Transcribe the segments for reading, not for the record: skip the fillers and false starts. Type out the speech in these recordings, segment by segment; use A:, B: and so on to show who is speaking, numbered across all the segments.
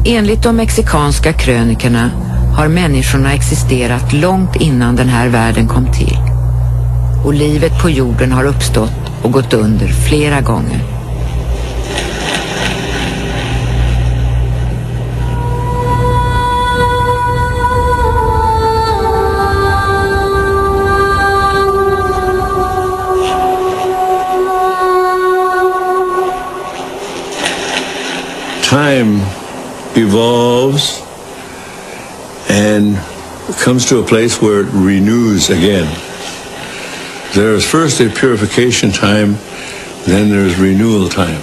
A: Enligt de mexikanska krönikerna har människorna existerat långt innan den här världen kom till. Och livet på jorden har uppstått och gått under flera gånger.
B: Time evolves and comes to a place where it renews again. There is first a purification time, then there's renewal time.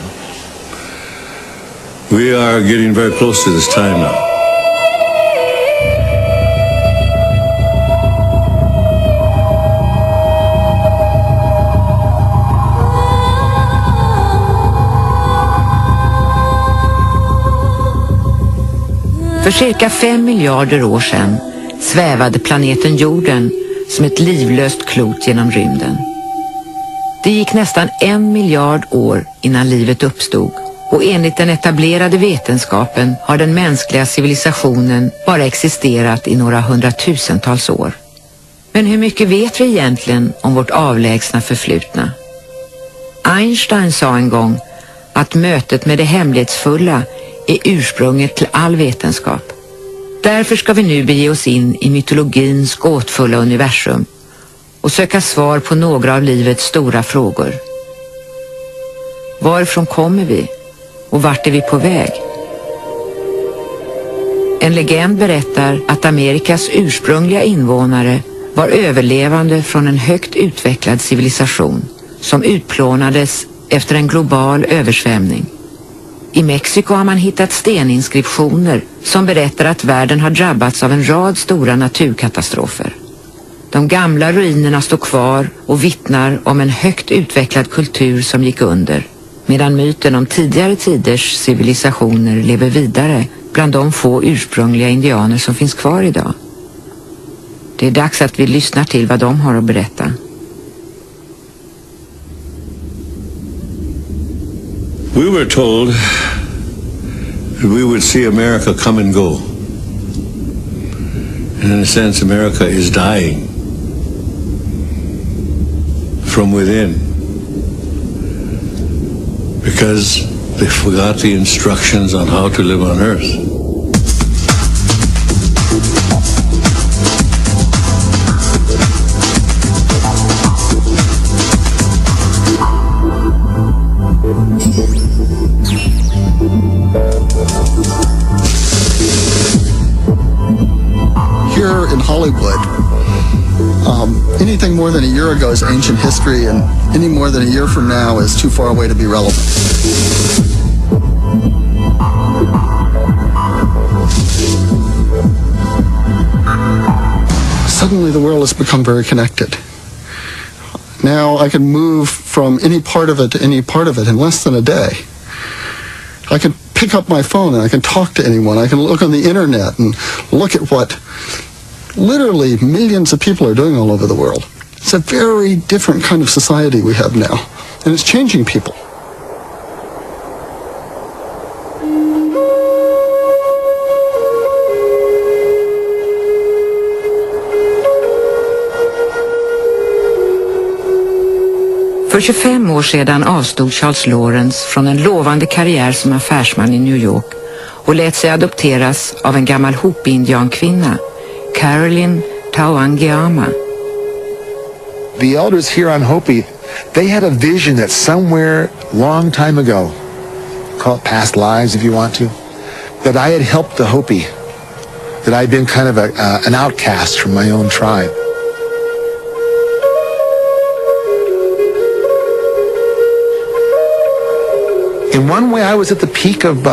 B: We are getting very close to this time now.
A: För cirka 5 miljarder år sedan svävade planeten jorden som ett livlöst klot genom rymden. Det gick nästan 1 miljard år innan livet uppstod, och enligt den etablerade vetenskapen har den mänskliga civilisationen bara existerat i några hundratusentals år. Men hur mycket vet vi egentligen om vårt avlägsna förflutna? Einstein sa en gång att mötet med det hemlighetsfulla är ursprunget till all vetenskap. Därför ska vi nu bege oss in i mytologins gåtfulla universum och söka svar på några av livets stora frågor. Varifrån kommer vi och vart är vi på väg? En legend berättar att Amerikas ursprungliga invånare var överlevande från en högt utvecklad civilisation som utplånades efter en global översvämning. I Mexiko har man hittat steninskriptioner som berättar att världen har drabbats av en rad stora naturkatastrofer. De gamla ruinerna står kvar och vittnar om en högt utvecklad kultur som gick under, medan myten om tidigare tiders civilisationer lever vidare bland de få ursprungliga indianer som finns kvar idag. Det är dags att vi lyssnar till vad de har att berätta.
B: We were told that we would see America come and go. And in a sense, America is dying from within because they forgot the instructions on how to live on Earth.
C: Here in Hollywood, anything more than a year ago is ancient history, and any more than a year from now is too far away to be relevant. Suddenly the world has become very connected. Now I can move from any part of it to any part of it in less than a day. I can pick up my phone and I can talk to anyone. I can look on the internet and look at what literally millions of people are doing all over the world. It's a very different kind of society we have now, and it's changing people.
A: För 25 år sedan avstod Charles Lawrence från en lovande karriär som affärsman i New York och lät sig adopteras av en gammal Hopi-indiankvinna, Carolyn Tawangiama.
D: The elders here on Hopi, they had a vision that somewhere long time ago, call it past lives if you want to, that I had helped the Hopi, that I'd been kind of an outcast from my own tribe. In one way, I was at the peak of,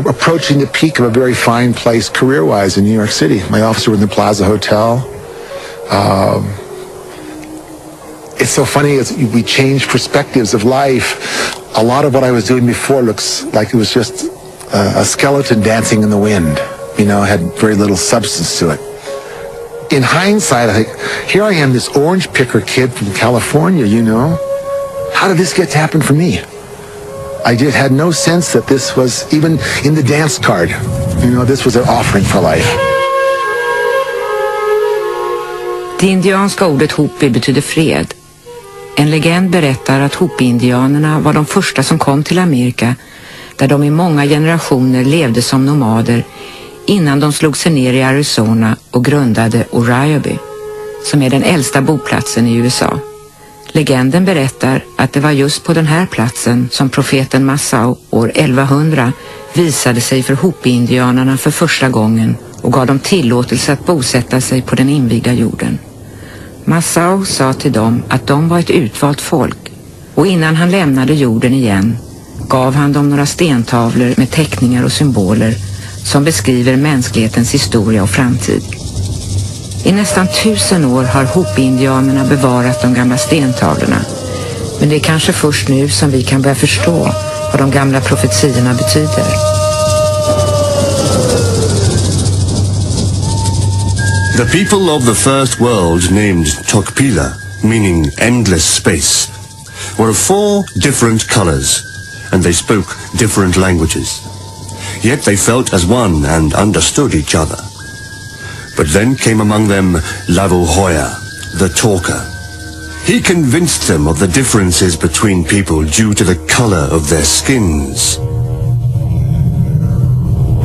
D: approaching the peak of a very fine place career-wise in New York City. My office was in the Plaza Hotel. It's so funny as we change perspectives of life. A lot of what I was doing before looks like it was just a skeleton dancing in the wind. You know, had very little substance to it. In hindsight, I think, here I am, this orange picker kid from California, you know. How did this get to happen for me? I had no sense that this was even in the dance card You know, this was their offering for life.
A: Det indianska ordet Hopi betyder fred. En legend berättar att Hopi-indianerna var de första som kom till Amerika, där de i många generationer levde som nomader innan de slog sig ner i Arizona och grundade Oriobi, som är den äldsta boplatsen i USA. Legenden berättar att det var just på den här platsen som profeten Massaw år 1100 visade sig för Hopi-indianerna för första gången och gav dem tillåtelse att bosätta sig på den invigda jorden. Massaw sa till dem att de var ett utvalt folk, och innan han lämnade jorden igen gav han dem några stentavlor med teckningar och symboler som beskriver mänsklighetens historia och framtid. I nästan 1000 år har Hopi-indianerna bevarat de gamla stentavlorna, men det är kanske först nu som vi kan börja förstå vad de gamla profetierna betyder.
E: The people of the first world, named Tokpila, meaning endless space, were of 4 different colors, and they spoke different languages. Yet they felt as one and understood each other. But then came among them Lavuhoya, the talker. He convinced them of the differences between people due to the color of their skins.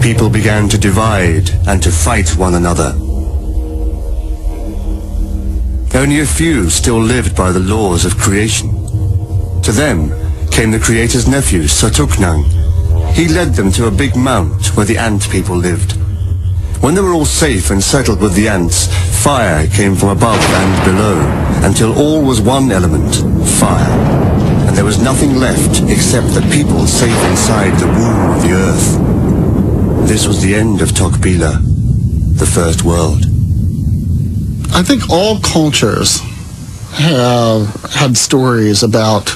E: People began to divide and to fight one another. Only a few still lived by the laws of creation. To them came the Creator's nephew, Satuknang. He led them to a big mount where the ant people lived. When they were all safe and settled with the ants, fire came from above and below, until all was one element, fire. And there was nothing left except the people safe inside the womb of the earth. This was the end of Tokpila, the first world.
C: I think all cultures have had stories about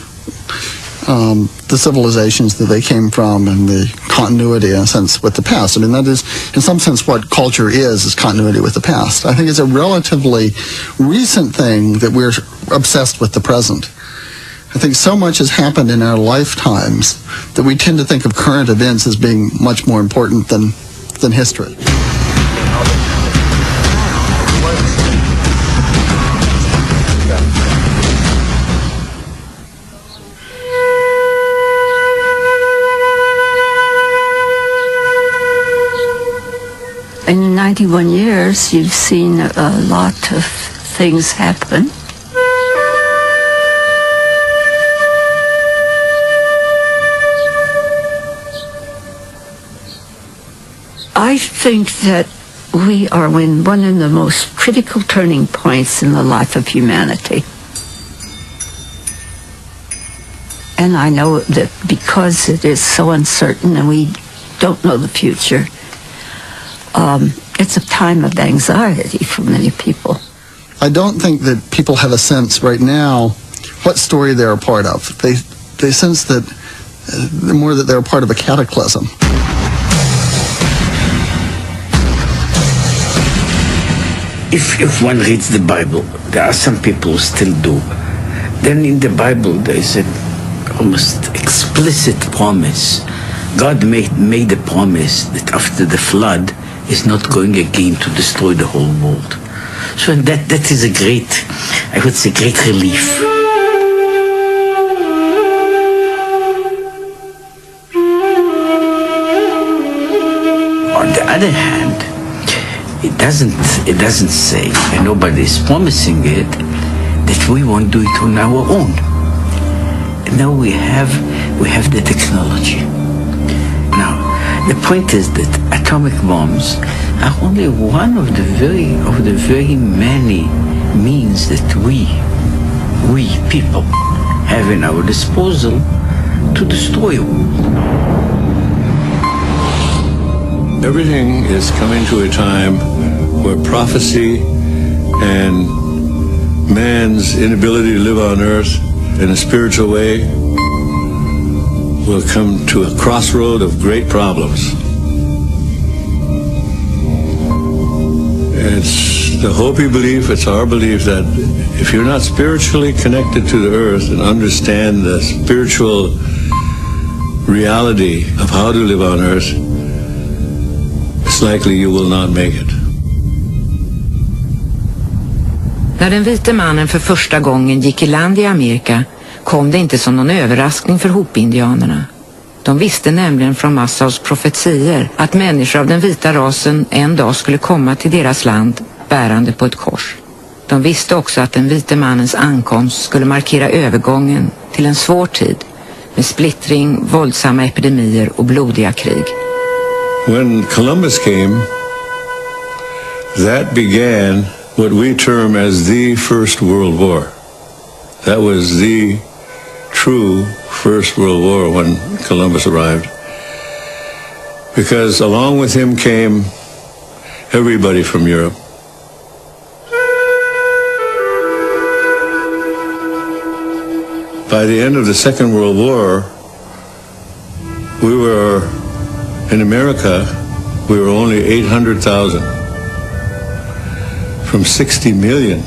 C: the civilizations that they came from and the continuity, in a sense, with the past. I mean, that is, in some sense, what culture is continuity with the past. I think it's a relatively recent thing that we're obsessed with the present. I think so much has happened in our lifetimes that we tend to think of current events as being much more important than history.
F: In 91 years, you've seen a lot of things happen. I think that we are in one of the most critical turning points in the life of humanity. And I know that because it is so uncertain and we don't know the future, it's a time of anxiety for many people.
C: I don't think that people have a sense right now what story they're a part of. They sense that more that they're a part of a cataclysm.
G: If one reads the Bible, there are some people who still do. Then in the Bible there is an almost explicit promise. God made a promise that after the flood is not going again to destroy the whole world. So that is a great, I would say, great relief. On the other hand, it doesn't say, and nobody is promising it, that we won't do it on our own. Now we have the technology. Now, the point is that atomic bombs are only one of the very many means that we people have in our disposal to destroy a world.
B: Everything is coming to a time where prophecy and man's inability to live on earth in a spiritual way will come to a crossroad of great problems. It's the Hopi belief, it's our belief that if you're not spiritually connected to the earth and understand the spiritual reality of how to live on earth, most likely you will not make it.
A: När den vite mannen för första gången gick i land i Amerika kom det inte som någon överraskning för Hopi-indianerna. De visste nämligen från Massaus profetier att människor av den vita rasen en dag skulle komma till deras land bärande på ett kors. De visste också att den vite mannens ankomst skulle markera övergången till en svår tid med splittring, våldsamma epidemier och blodiga krig.
B: When Columbus came, that began what we term as the First World War. That was the true First World War when Columbus arrived. Because along with him came everybody from Europe. By the end of the Second World War, we were, in America, we were only 800,000. From 60 million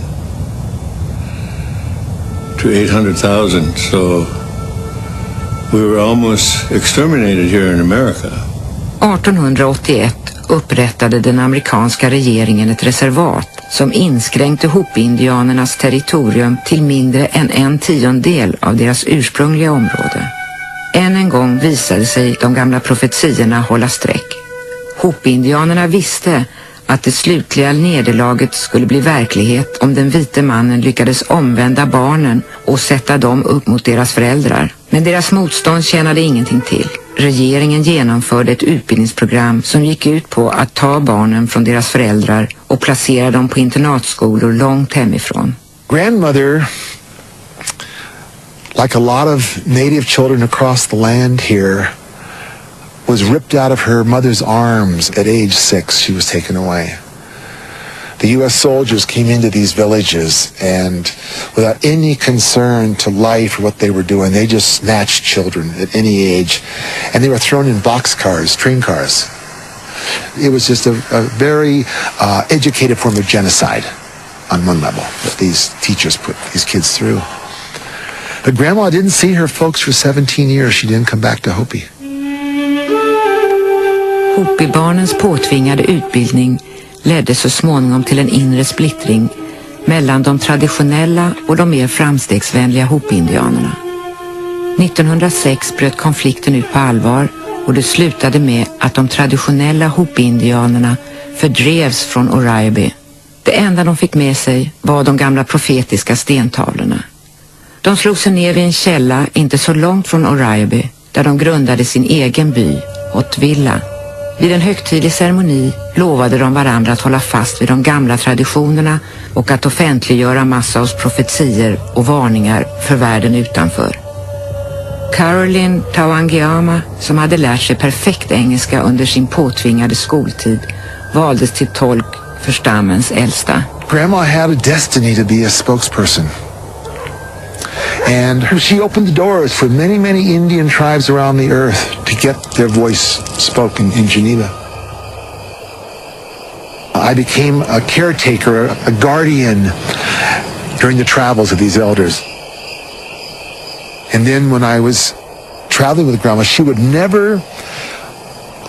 B: to 800,000. So we were almost exterminated here in America.
A: 1881 upprättade den amerikanska regeringen ett reservat som inskränkte Hopi-indianernas territorium till mindre än 1/10 av deras ursprungliga område. Än en gång visade sig de gamla profetiorna hålla streck. Hopi-indianerna visste att det slutliga nederlaget skulle bli verklighet om den vite mannen lyckades omvända barnen och sätta dem upp mot deras föräldrar. Men deras motstånd tjänade ingenting till. Regeringen genomförde ett utbildningsprogram som gick ut på att ta barnen från deras föräldrar och placera dem på internatskolor långt hemifrån.
D: Grandmother, like a lot of native children across the land here, was ripped out of her mother's arms at age 6. She was taken away. The U.S. soldiers came into these villages and without any concern to life or what they were doing, they just snatched children at any age and they were thrown in boxcars, train cars. It was just a very educated form of genocide on one level that these teachers put these kids through. But Grandma didn't see her folks for 17 years. She didn't come back to Hopi.
A: Hopi-barnens påtvingade utbildning ledde så småningom till en inre splittring mellan de traditionella och de mer framstegsvänliga Hopi-indianerna. 1906 bröt konflikten ut på allvar och det slutade med att de traditionella Hopi-indianerna fördrevs från Oribe. Det enda de fick med sig var de gamla profetiska stentavlorna. De slog sig ner vid en källa inte så långt från Oribe där de grundade sin egen by, Otvilla. Vid en högtidlig ceremoni lovade de varandra att hålla fast vid de gamla traditionerna och att offentliggöra Massaus profetier och varningar för världen utanför. Caroline Tawangiama, som hade lärt sig perfekt engelska under sin påtvingade skoltid, valdes till tolk för stammens äldsta.
D: Grandma had a destiny to be a spokesperson. And she opened the doors for many, many Indian tribes around the earth to get their voice spoken in Geneva. I became a caretaker, a guardian during the travels of these elders. And then when I was traveling with Grandma, she would never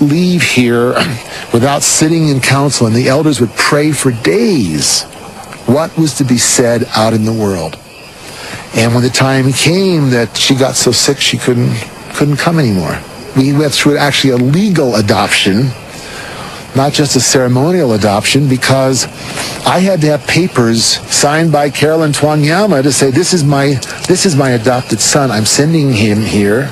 D: leave here without sitting in council, and the elders would pray for days what was to be said out in the world. And when the time came that she got so sick she couldn't come anymore, we went through actually a legal adoption, not just a ceremonial adoption, because I had to have papers signed by Caroline Twanyama to say this is my adopted son. I'm sending him here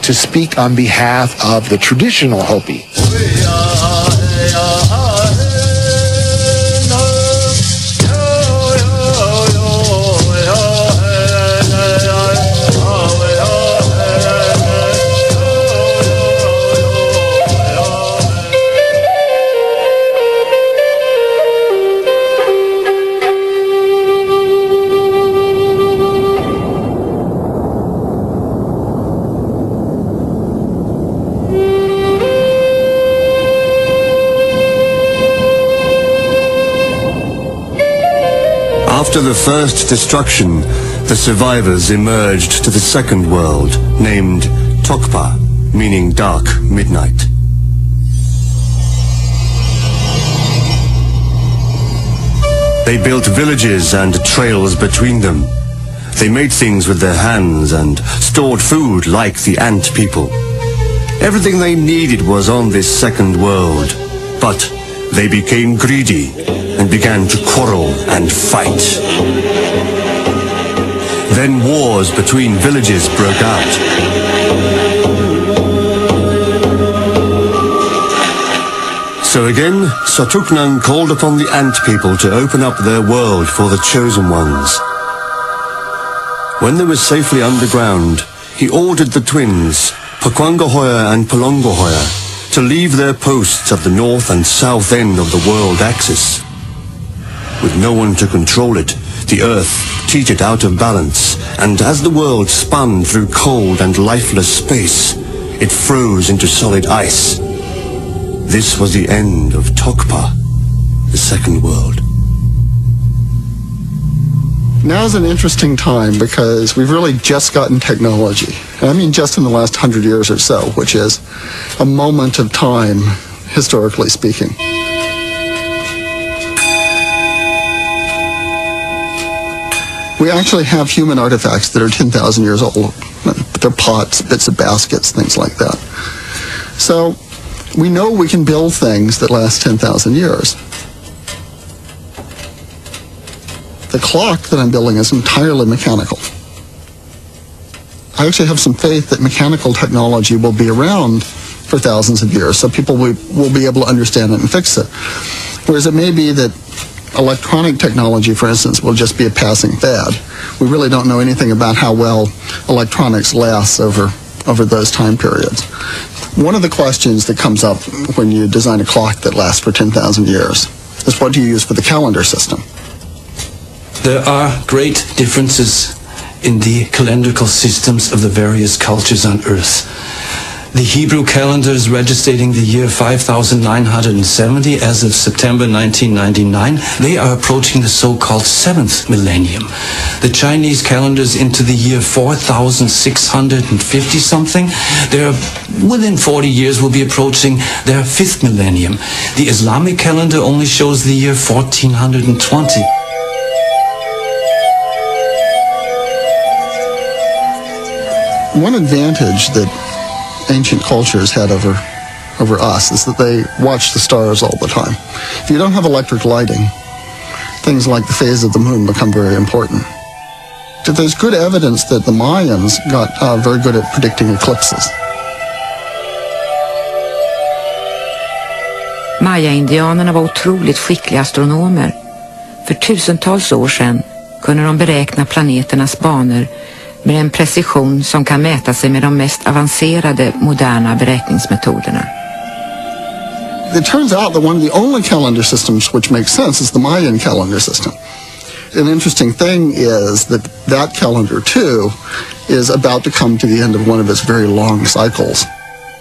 D: to speak on behalf of the traditional Hopi.
E: After the first destruction, the survivors emerged to the second world, named Tokpa, meaning dark midnight. They built villages and trails between them. They made things with their hands and stored food like the ant people. Everything they needed was on this second world, but they became greedy and began to quarrel and fight. Then wars between villages broke out. So again, Satuknang called upon the ant people to open up their world for the chosen ones. When they were safely underground, he ordered the twins, Pakwangahoya and Palongahoya, to leave their posts at the north and south end of the world axis. With no one to control it, the Earth teetered out of balance, and as the world spun through cold and lifeless space, it froze into solid ice. This was the end of Tokpa, the second world.
C: Now's an interesting time because we've really just gotten technology. And I mean just in the last 100 years or so, which is a moment of time, historically speaking. We actually have human artifacts that are 10,000 years old. They're pots, bits of baskets, things like that. So we know we can build things that last 10,000 years. The clock that I'm building is entirely mechanical. I actually have some faith that mechanical technology will be around for thousands of years, so people will be able to understand it and fix it. Whereas it may be that electronic technology, for instance, will just be a passing fad. We really don't know anything about how well electronics lasts over those time periods. One of the questions that comes up when you design a clock that lasts for 10,000 years is, what do you use for the calendar system?
H: There are great differences in the calendrical systems of the various cultures on Earth. The Hebrew calendar is registering the year 5970 as of September 1999. They are approaching the so-called 7th millennium. The Chinese calendar is into the year 4650 something. They're within 40 years will be approaching their 5th millennium. The Islamic calendar only shows the year 1420.
C: One advantage that ancient cultures had over us is that they watch the stars all the time. If you don't have electric lighting, things like the phase of the moon become very important. There's good evidence that the Mayans got very good at predicting eclipses.
A: Maya-indianerna var otroligt skickliga astronomer. För tusentals år sedan kunde de beräkna planeternas banor med en precision som kan mäta sig med de mest avancerade moderna beräkningsmetoderna.
C: It turns out that one of the only calendar systems which makes sense is the Mayan calendar system. An interesting thing is that calendar too is about to come to the end of one of its very long cycles.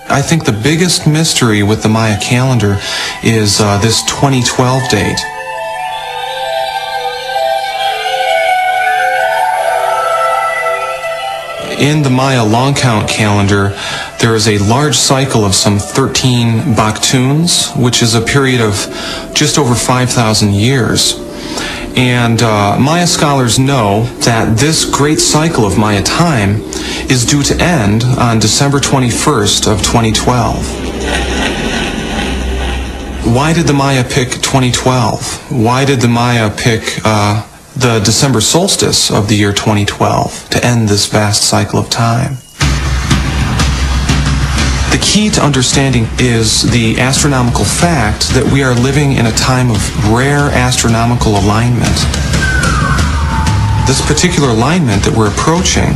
I: I think the biggest mystery with the Maya calendar is this 2012 date. In the Maya long count calendar, there is a large cycle of some 13 Baktuns, which is a period of just over 5,000 years. And Maya scholars know that this great cycle of Maya time is due to end on December 21st of 2012. Why did the Maya pick 2012? Why did the Maya pick the December solstice of the year 2012 to end this vast cycle of time? The key to understanding is the astronomical fact that we are living in a time of rare astronomical alignment. This particular alignment that we're approaching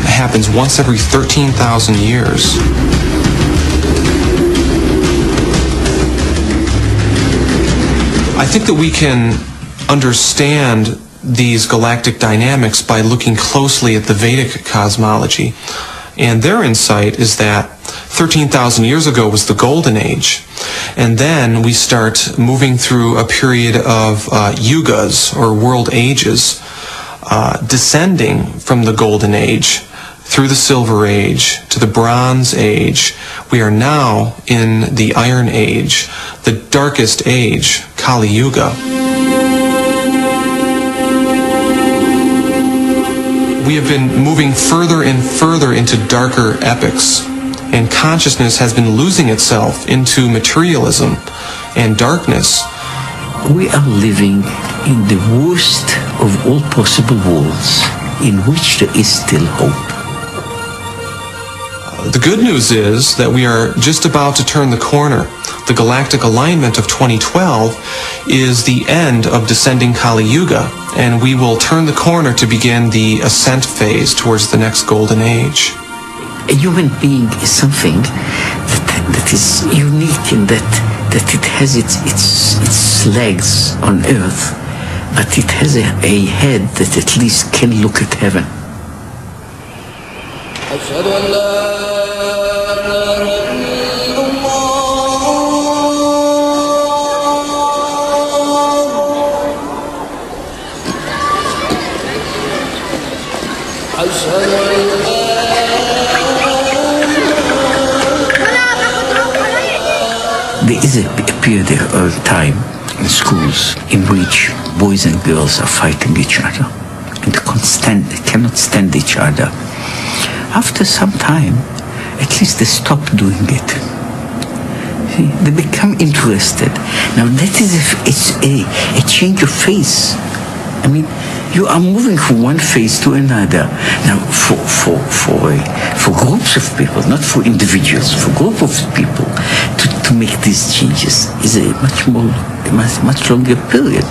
I: happens once every 13,000 years. I think that we can understand these galactic dynamics by looking closely at the Vedic cosmology. And their insight is that 13,000 years ago was the Golden Age. And then we start moving through a period of yugas, or world ages, descending from the Golden Age through the Silver Age to the Bronze Age. We are now in the Iron Age, the darkest age, Kali Yuga. we have been moving further and further into darker epochs, and consciousness has been losing itself into materialism and darkness.
G: We are living in the worst of all possible worlds, in which there is still hope.
I: The good news is that we are just about to turn the corner. The galactic alignment of 2012 is the end of descending Kali Yuga, and we will turn the corner to begin the ascent phase towards the next golden age.
G: A human being is something that is unique in that it has its legs on earth, but it has a head that at least can look at heaven. There is a period of time in schools in which boys and girls are fighting each other and cannot stand each other. After some time, at least they stop doing it. See, they become interested. Now that is a change of face. I mean, you are moving from one phase to another. Now, for groups of people, not for individuals, for groups of people, to make these changes is a much longer period.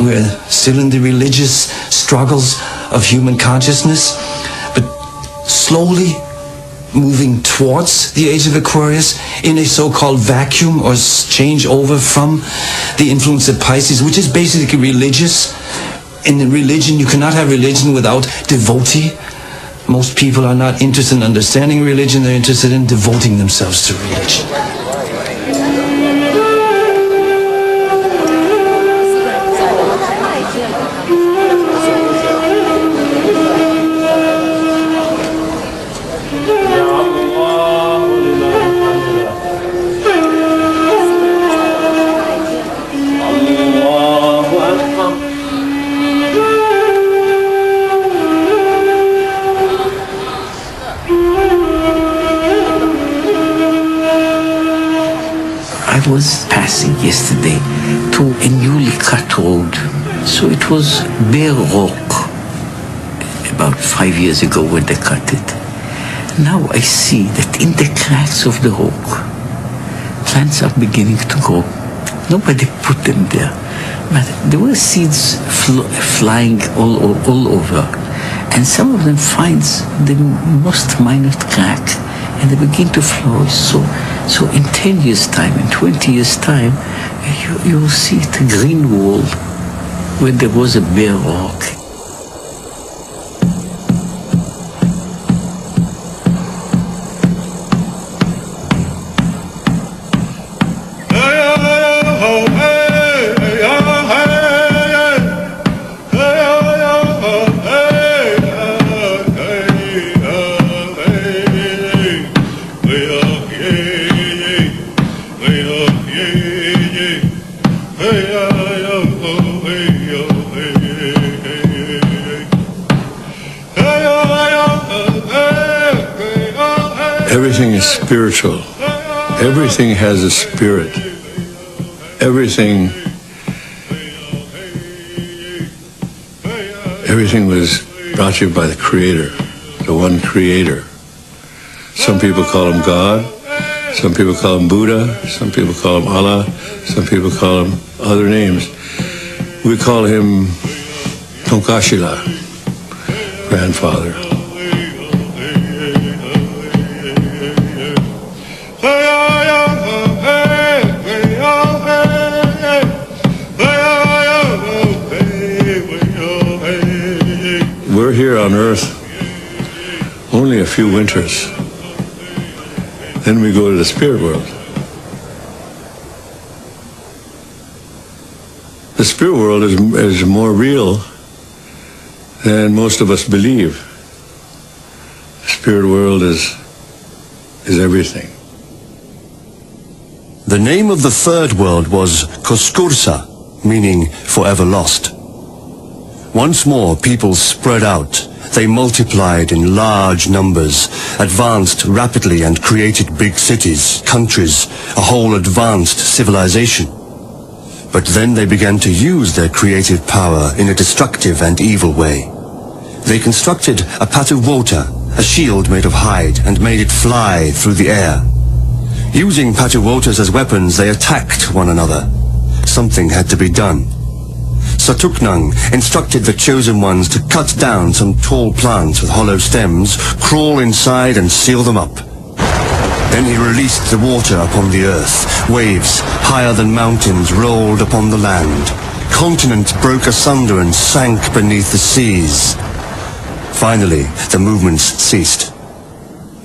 H: We're still in the religious struggles of human consciousness, but slowly moving towards the age of Aquarius in a so-called vacuum or change over from the influence of Pisces, which is basically religious. In religion, you cannot have religion without devotee. Most people are not interested in understanding religion, they're interested in devoting themselves to religion.
G: I was passing yesterday to a newly cut road. So it was bare rock about 5 years ago when they cut it. Now I see that in the cracks of the rock, plants are beginning to grow. Nobody put them there, but there were seeds flying all over. And some of them find the most minor crack, and they begin to flourish. So in 10 years' time, in 20 years' time, you will see the green wall where there was a bare rock.
B: Everything is spiritual. Everything has a spirit. Everything was brought to you by the Creator, the one Creator. Some people call him God, some people call him Buddha, some people call him Allah, some people call him other names. We call him Tonkashila, grandfather. We're here on Earth only a few winters. Then we go to the spirit world. the spirit world is more real than most of us believe. The spirit world is everything.
E: The name of the third world was Koskursa, meaning forever lost. Once more, people spread out. They multiplied in large numbers, advanced rapidly and created big cities, countries, a whole advanced civilization. But then they began to use their creative power in a destructive and evil way. They constructed a Patuwota, a shield made of hide, and made it fly through the air. Using Patuwotas as weapons, they attacked one another. Something had to be done. Satuknang instructed the chosen ones to cut down some tall plants with hollow stems, crawl inside and seal them up. Then he released the water upon the earth. Waves, higher than mountains, rolled upon the land. Continents broke asunder and sank beneath the seas. Finally, the movements ceased.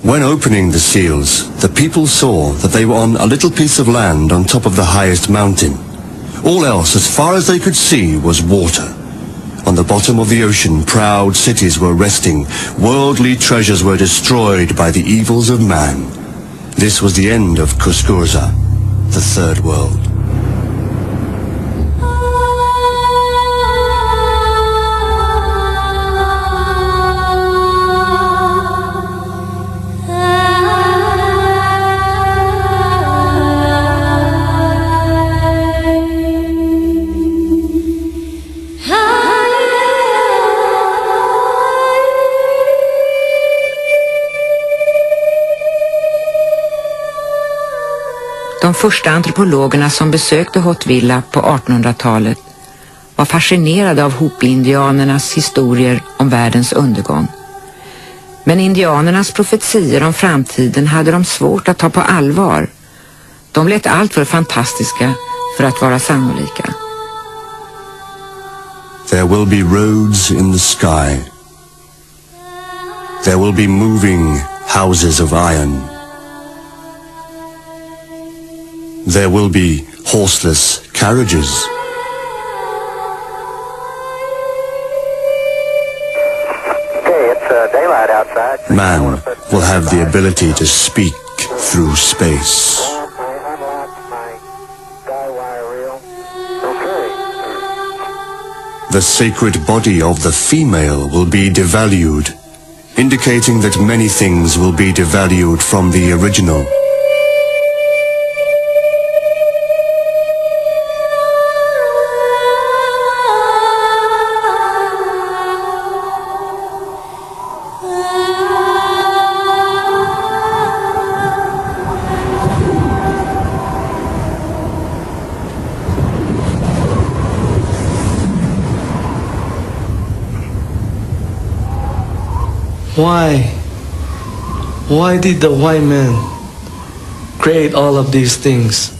E: When opening the seals, the people saw that they were on a little piece of land on top of the highest mountain. All else, as far as they could see, was water. On the bottom of the ocean, proud cities were resting. Worldly treasures were destroyed by the evils of man. This was the end of Koskursa, the third world.
A: De första antropologerna som besökte Hotvilla på 1800-talet var fascinerade av Hopi-indianernas historier om världens undergång. Men indianernas profetier om framtiden hade de svårt att ta på allvar. De lät allt för fantastiska för att vara sannolika.
E: There will be roads in the sky. There will be moving houses of iron. There will be horseless carriages.
D: Okay, it's daylight outside.
E: Man will have the ability to speak through space. The sacred body of the female will be devalued, indicating that many things will be devalued from the original.
J: Why did the white man create all of these things?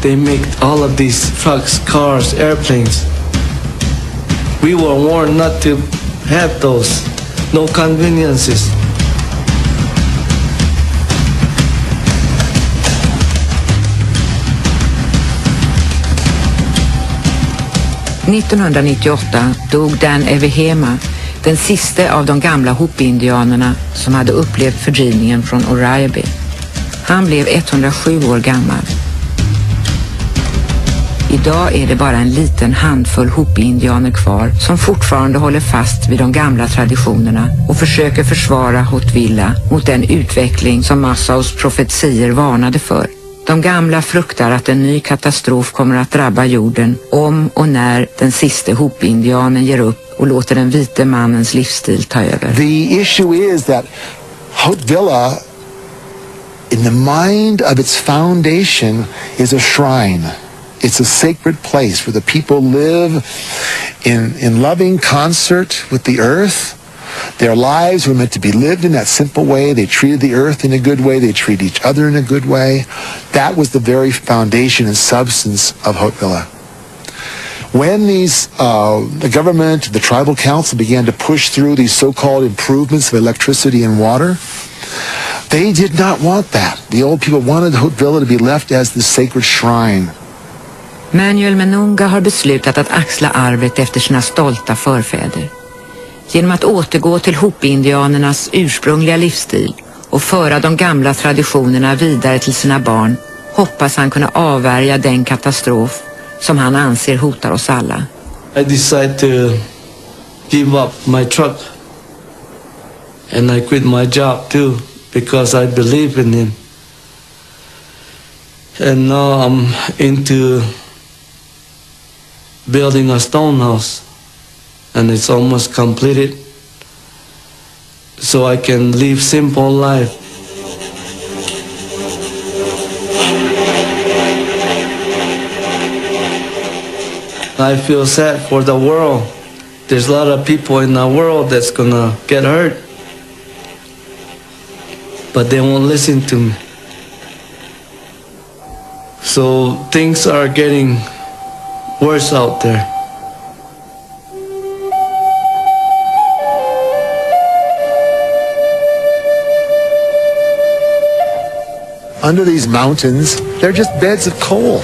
J: They make all of these trucks, cars, airplanes. We were warned not to have those. No conveniences.
A: –1998 dog Dan Evehema, den sista av de gamla Hopi-indianerna som hade upplevt fördrivningen från Oriaby. Han blev 107 år gammal. Idag är det bara en liten handfull Hopi-indianer kvar som fortfarande håller fast vid de gamla traditionerna och försöker försvara Hotvilla mot den utveckling som Massaus profetier varnade för. De gamla fruktar att en ny katastrof kommer att drabba jorden om och när den sista Hopi-indianen ger upp och låter den vite mannens livsstil ta över.
D: The issue is that Hotvilla, in the mind of its foundation, is a shrine. It's a sacred place where the people live in loving concert with the earth. Their lives were meant to be lived in that simple way. They treated the earth in a good way. They treated each other in a good way. That was the very foundation and substance of Hotvilla. When the government, the tribal council began to push through these so-called improvements of electricity and water, they did not want that. The old people wanted Hotvilla to be left as the sacred shrine.
A: Manuel Menunga har beslutat att axla arvet efter sina stolta förfäder. Genom att återgå till Hopi-indianernas ursprungliga livsstil och föra de gamla traditionerna vidare till sina barn hoppas han kunna avvärja den katastrof som han anser hotar oss alla.
J: I decided to give up my truck and I quit my job too because I believe in him. And now I'm into building a stone house and it's almost completed so I can live simple life. I feel sad for the world. There's a lot of people in the world that's gonna get hurt. But they won't listen to me. So things are getting worse out there.
D: Under these mountains, they're just beds of coal.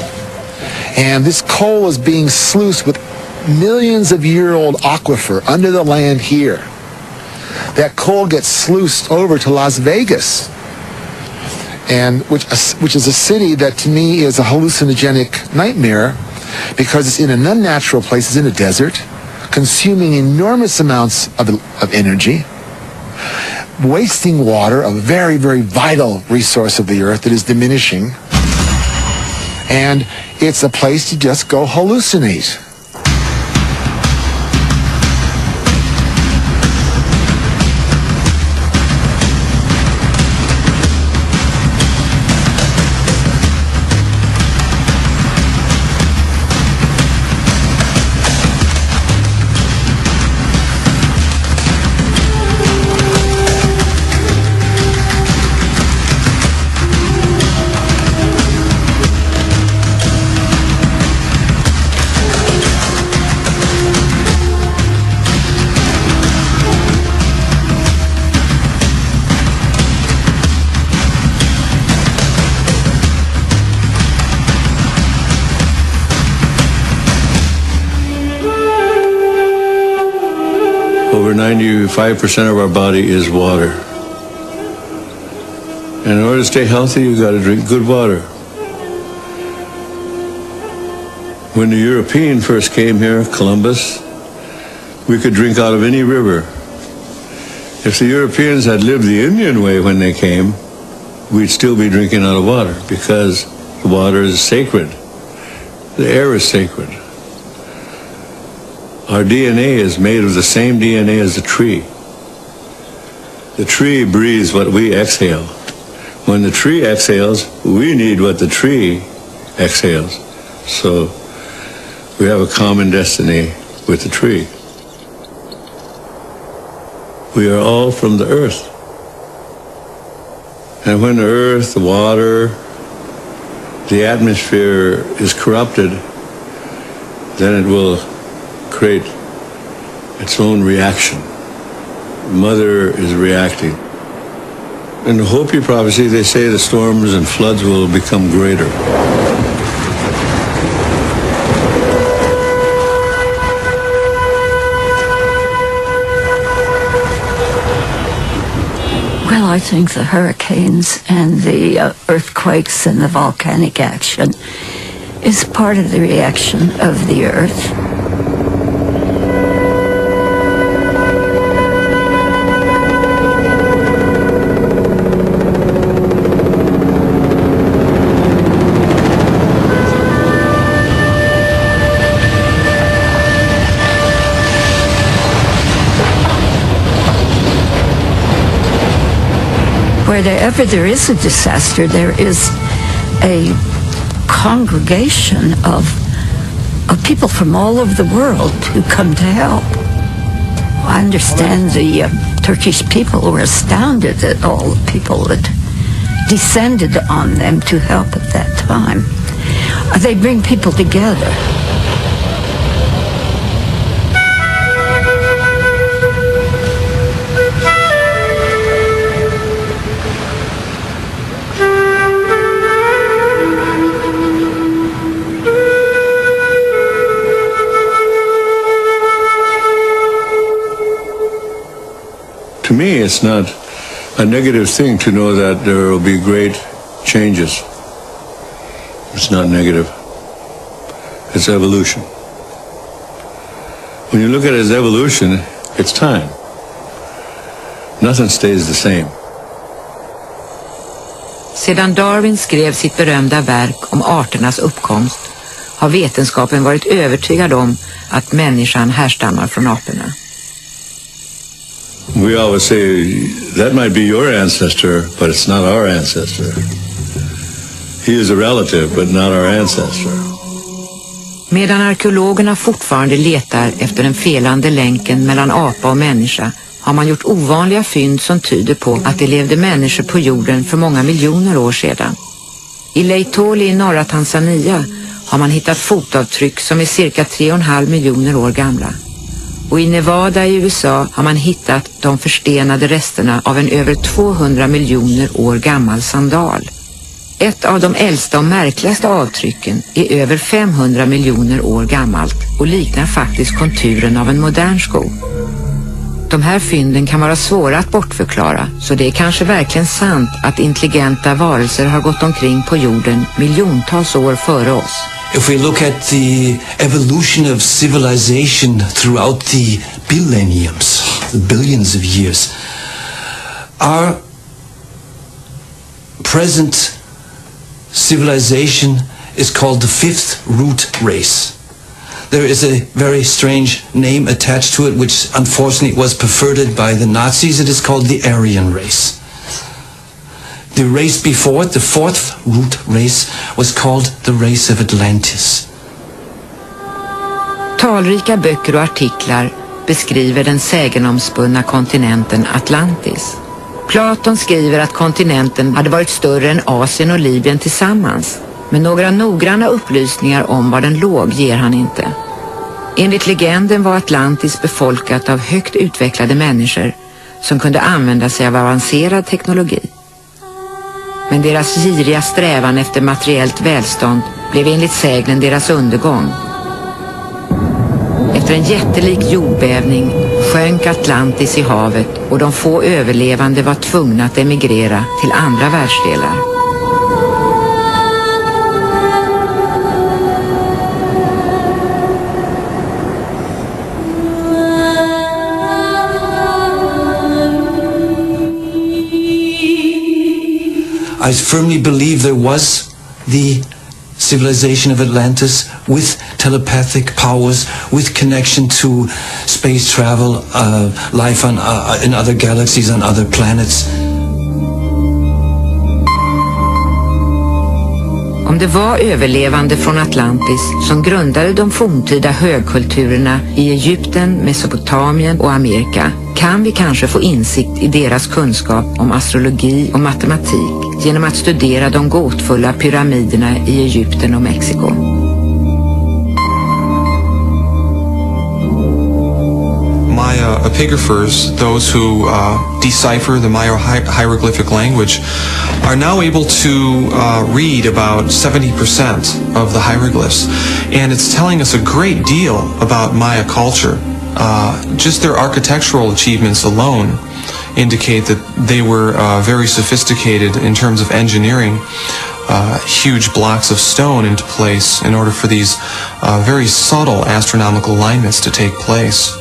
D: And this coal is being sluiced with millions of year-old aquifer under the land here. That coal gets sluiced over to Las Vegas, and which is a city that to me is a hallucinogenic nightmare because it's in an unnatural place, it's in a desert, consuming enormous amounts of energy, wasting water, a very, very vital resource of the earth that is diminishing. And it's a place to just go hallucinate.
B: Over 95% of our body is water. And in order to stay healthy, you've got to drink good water. When the European first came here, Columbus, we could drink out of any river. If the Europeans had lived the Indian way when they came, we'd still be drinking out of water because the water is sacred. The air is sacred. Our DNA is made of the same DNA as the tree. The tree breathes what we exhale. When the tree exhales, we need what the tree exhales. So we have a common destiny with the tree. We are all from the earth. And when the earth, the water, the atmosphere is corrupted, then it will create its own reaction. Mother is reacting. In the Hopi Prophecy, they say the storms and floods will become greater.
F: Well, I think the hurricanes and the earthquakes and the volcanic action is part of the reaction of the earth. Wherever there is a disaster, there is a congregation of people from all over the world who come to help. I understand the Turkish people were astounded at all the people that descended on them to help at that time. They bring people together.
B: To me, it's not a negative thing to know that there will be great changes. It's not negative. It's evolution. When you look at it as evolution, it's time. Nothing stays the same.
A: Sedan Darwin skrev sitt berömda verk om arternas uppkomst har vetenskapen varit övertygad om att människan härstammar från aporna.
B: We always say, that might be your ancestor, but it's not our ancestor. He is a relative, but not our ancestor.
A: Medan arkeologerna fortfarande letar efter den felande länken mellan apa och människa har man gjort ovanliga fynd som tyder på att det levde människor på jorden för många miljoner år sedan. I Leitoli i norra Tanzania har man hittat fotavtryck som är cirka 3,5 miljoner år gamla. Och i Nevada i USA har man hittat de förstenade resterna av en över 200 miljoner år gammal sandal. Ett av de äldsta och märkligaste avtrycken är över 500 miljoner år gammalt och liknar faktiskt konturen av en modern sko. De här fynden kan vara svåra att bortförklara, så det är kanske verkligen sant att intelligenta varelser har gått omkring på jorden miljontals år före oss.
H: If we look at the evolution of civilization throughout the millenniums, the billions of years, our present civilization is called the fifth root race. There is a very strange name attached to it, which unfortunately was perverted by the Nazis. It is called the Aryan race. The race before it, the fourth root race, was called the race of Atlantis.
A: Talrika böcker och artiklar beskriver den sägenomspunna kontinenten Atlantis. Platon skriver att kontinenten hade varit större än Asien och Libyen tillsammans, men några noggranna upplysningar om var den låg ger han inte. Enligt legenden var Atlantis befolkat av högt utvecklade människor som kunde använda sig av avancerad teknologi. Men deras giriga strävan efter materiellt välstånd blev enligt sägnen deras undergång. Efter en jättelik jordbävning sjönk Atlantis i havet och de få överlevande var tvungna att emigrera till andra världsdelar.
H: I firmly believe there was the civilization of Atlantis with telepathic powers, with connection to space travel, life on, in other galaxies, on other planets.
A: Om det var överlevande från Atlantis som grundade de forntida högkulturerna i Egypten, Mesopotamien och Amerika, kan vi kanske få insikt i deras kunskap om astrologi och matematik genom att studera de gåtfulla pyramiderna i Egypten och Mexiko.
I: Maya epigraphers, those who decipher the Maya hieroglyphic language, are now able to read about 70% of the hieroglyphs, and it's telling us a great deal about Maya culture. Just their architectural achievements alone indicate that they were very sophisticated in terms of engineering huge blocks of stone into place in order for these very subtle astronomical alignments to take place.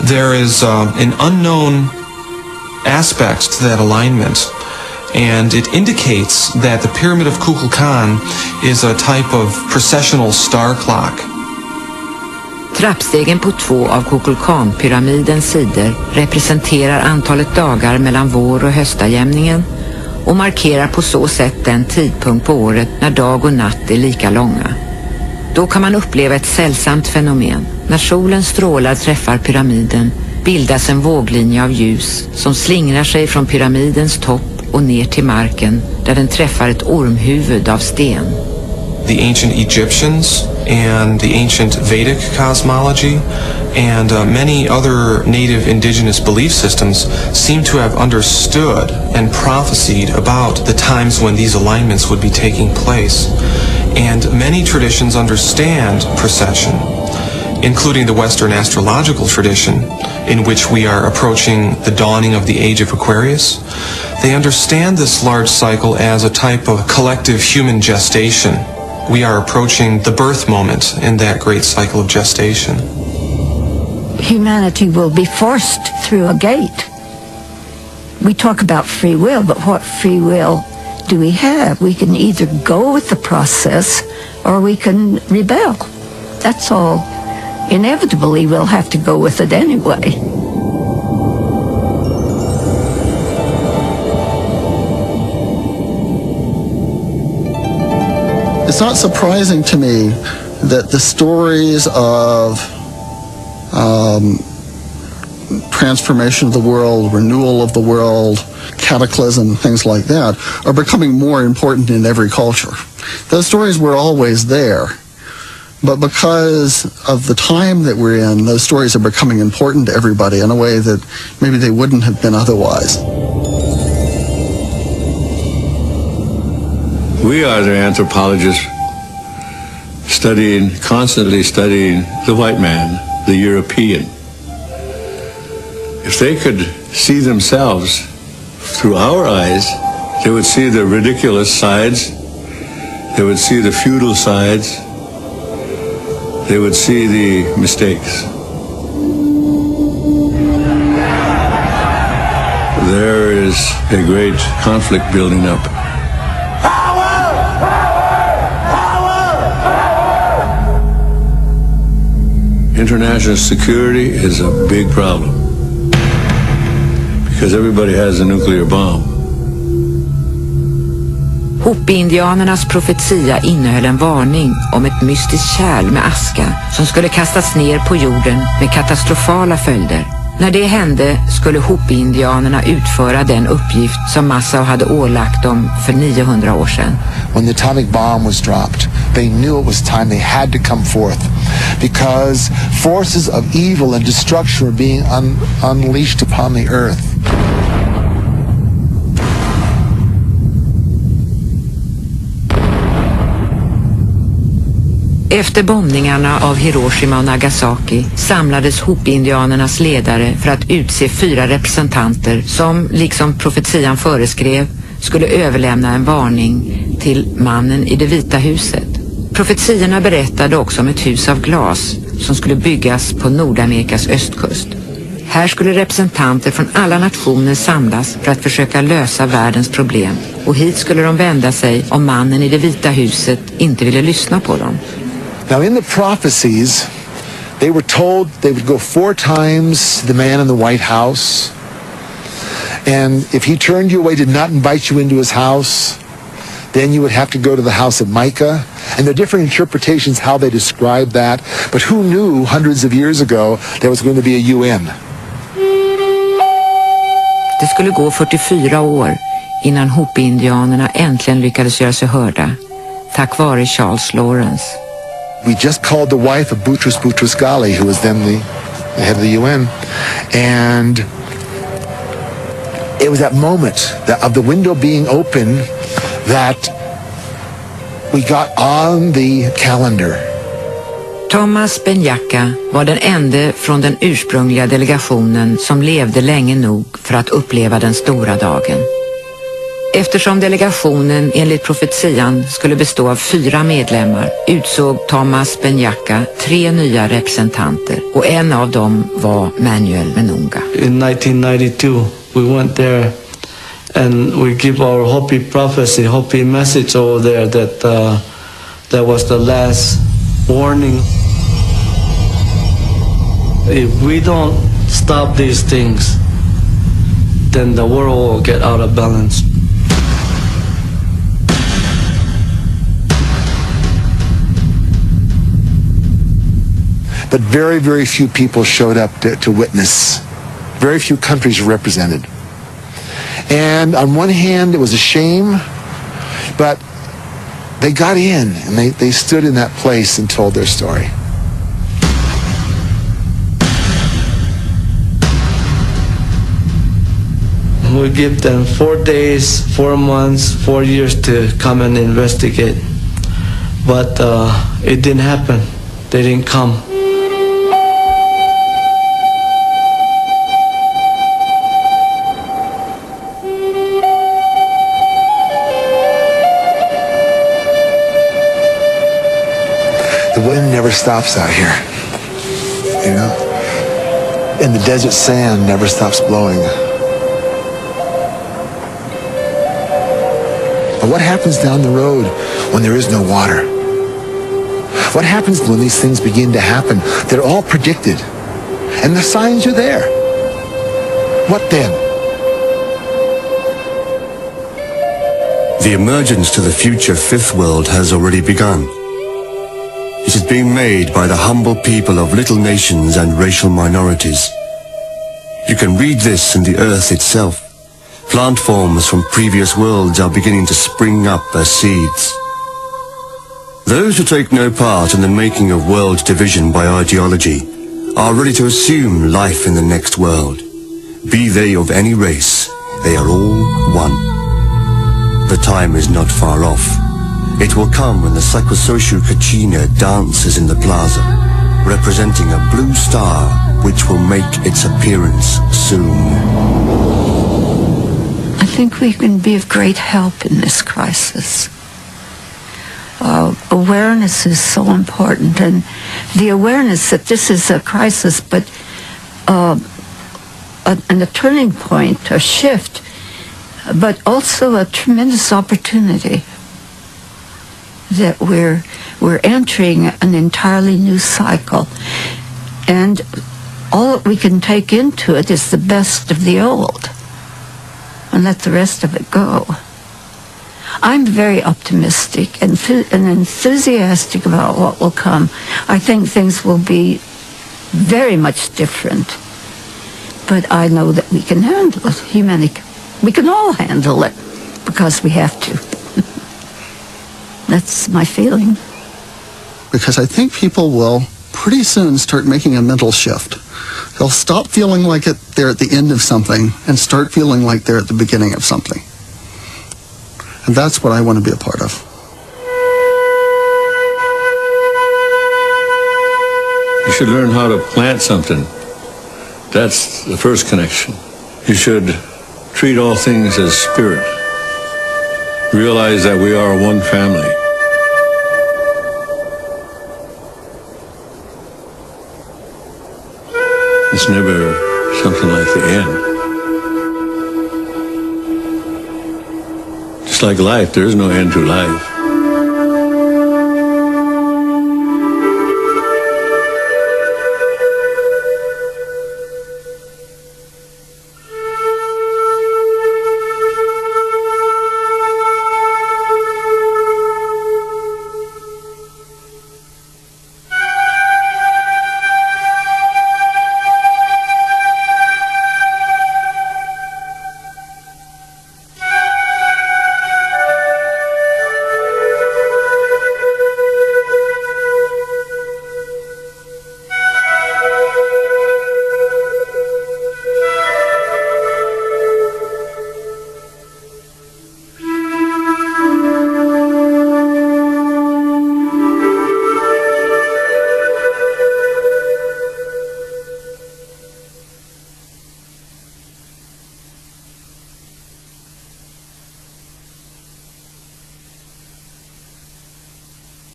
I: There is an unknown aspect to that alignment, and it indicates that the Pyramid of Kukulkan is a type of processional star clock.
A: Trappstegen på 2 av Kukulkan-pyramidens sidor representerar antalet dagar mellan vår- och höstajämningen och markerar på så sätt den tidpunkt på året när dag och natt är lika långa. Då kan man uppleva ett sällsamt fenomen. När solens strålar träffar pyramiden bildas en våglinje av ljus som slingrar sig från pyramidens topp och ner till marken där den träffar ett ormhuvud av sten.
I: The ancient Egyptians and the ancient Vedic cosmology and many other native indigenous belief systems seem to have understood and prophesied about the times when these alignments would be taking place. And many traditions understand precession including the Western astrological tradition, in which we are approaching the dawning of the age of Aquarius, they understand this large cycle as a type of collective human gestation. We are approaching the birth moment in that great cycle of gestation.
F: Humanity will be forced through a gate. We talk about free will, but what free will do we have? We can either go with the process or we can rebel. That's all. Inevitably, we'll have to go with it anyway.
C: It's not surprising to me that the stories of transformation of the world, renewal of the world, cataclysm, things like that, are becoming more important in every culture. Those stories were always there, but because of the time that we're in, those stories are becoming important to everybody in a way that maybe they wouldn't have been otherwise.
B: We are the anthropologists constantly studying the white man, the European. If they could see themselves through our eyes, they would see the ridiculous sides, they would see the feudal sides, they would see the mistakes. There is a great conflict building up. International security is a big problem because everybody has a nuclear bomb.
A: Hopi-indianernas profetia innehöll en varning om ett mystiskt kärl med aska som skulle kastas ner på jorden med katastrofala följder. När det hände skulle Hopi-indianerna utföra den uppgift som Massaw hade ålagt dem för 900 år sedan.
D: When the atomic bomb was dropped, they knew it was time they had to come forth because forces of evil and destruction were being unleashed upon the earth.
A: Efter bombningarna av Hiroshima och Nagasaki samlades Hopi-indianernas ledare för att utse 4 representanter som, liksom profetian föreskrev, skulle överlämna en varning till mannen i det vita huset. Profetierna berättade också om ett hus av glas som skulle byggas på Nordamerikas östkust. Här skulle representanter från alla nationer samlas för att försöka lösa världens problem, och hit skulle de vända sig om mannen i det vita huset inte ville lyssna på dem.
D: Now in the prophecies, they were told they would go 4 times to the man in the White House. And if he turned you away, did not invite you into his house, then you would have to go to the house of Micah. And there are different interpretations how they describe that. But who knew hundreds of years ago there was going to be a UN?
A: Det skulle gå 44 år innan Hopi-indianerna äntligen lyckades göra sig hörda, tack vare Charles Lawrence.
D: We just called the wife of Boutros Boutros-Ghali, who was then the head of the UN, and it was that moment of the window being open that we got on the calendar.
A: Thomas Benjaka var den enda från den ursprungliga delegationen som levde länge nog för att uppleva den stora dagen. Eftersom delegationen enligt profetian skulle bestå av 4 medlemmar utsåg Thomas Benjaka 3 nya representanter, och en av dem var Manuel Menunga.
J: In 1992, we went there and we give our Hopi prophecy, Hopi message over there that that was the last warning. If we don't stop these things, then the world will get out of balance.
D: But very, very few people showed up to witness. Very few countries were represented. And on one hand, it was a shame, but they got in and they stood in that place and told their story.
J: We give them 4 days, 4 months, 4 years to come and investigate. But it didn't happen. They didn't come.
D: never stops out here. You know? And the desert sand never stops blowing. But what happens down the road when there is no water? What happens when these things begin to happen? They're all predicted. And the signs are there. What then?
E: The emergence to the future fifth world has already begun. It is being made by the humble people of little nations and racial minorities. You can read this in the earth itself. Plant forms from previous worlds are beginning to spring up as seeds. Those who take no part in the making of world division by ideology are ready to assume life in the next world. Be they of any race, they are all one. The time is not far off. It will come when the psychosocial Kachina dances in the plaza, representing a blue star which will make its appearance soon.
F: I think we can be of great help in this crisis. Awareness is so important, and the awareness that this is a crisis, but and a turning point, a shift, but also a tremendous opportunity that we're entering an entirely new cycle, and all that we can take into it is the best of the old and let the rest of it go. I'm very optimistic and enthusiastic about what will come. I think things will be very much different, but I know that we can handle it. We can all handle it because we have to. That's my feeling.
C: Because I think people will pretty soon start making a mental shift. They'll stop feeling like they're at the end of something and start feeling like they're at the beginning of something. And that's what I want to be a part of.
B: You should learn how to plant something. That's the first connection. You should treat all things as spirit. Realize that we are one family. It's never something like the end. Just like life, there is no end to life.